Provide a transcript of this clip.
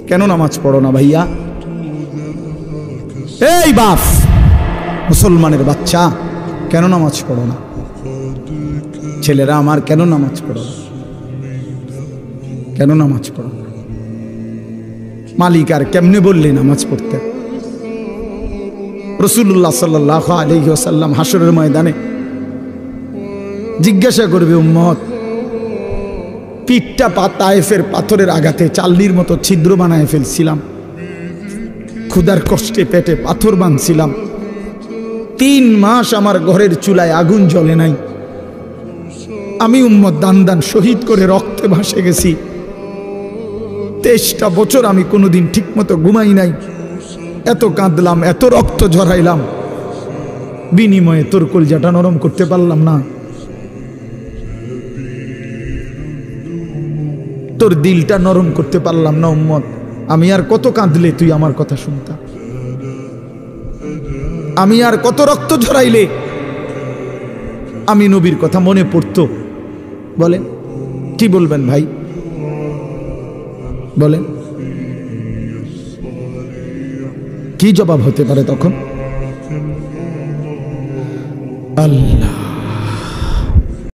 কেন নামাজ পড়ো না ভাইয়া? এই বাপ, মুসলমানের বাচ্চা, কেন নামাজ পড়ো না? ছেলেরা আমার, কেন নামাজ পড়ো না? কেন নামাজ পড়ো না? মালিক আর কেমনে বললে নামাজ পড়তে? রাসূলুল্লাহ সাল্লাল্লাহু আলাইহি ওয়াসাল্লাম হাসরের ময়দানে জিজ্ঞাসা করবে, উম্মত, পিঠটা তায়েফের পাথরের আঘাতে চাল্লির মতো ছিদ্র বানায় ফেলছিলাম, ক্ষুধার কষ্টে পেটে পাথর বাঁধছিলাম, 3 মাস আমার ঘরের চুলায় আগুন জ্বলে নাই, আমি উম্মত দান দান শহীদ করে রক্তে ভাসে গেছি, 23টা বছর আমি কোনোদিন ঠিক মতো ঘুমাই নাই, এত কাঁদলাম, এত রক্ত ঝরাইলাম, বিনিময়ে তোর কলজাটা নরম করতে পারলাম না, তোর দিলটা নরম করতে পারলাম না উম্মত, আমি আর কত কাঁদলে তুই আমার কথা শুনতা? আমি আর কত রক্ত ঝরাইলে আমি নবীর কথা মনে পড়তো? বলেন, কি বলবেন ভাই? বলেন, কি জবাব হতে পারে তখন? আল্লাহ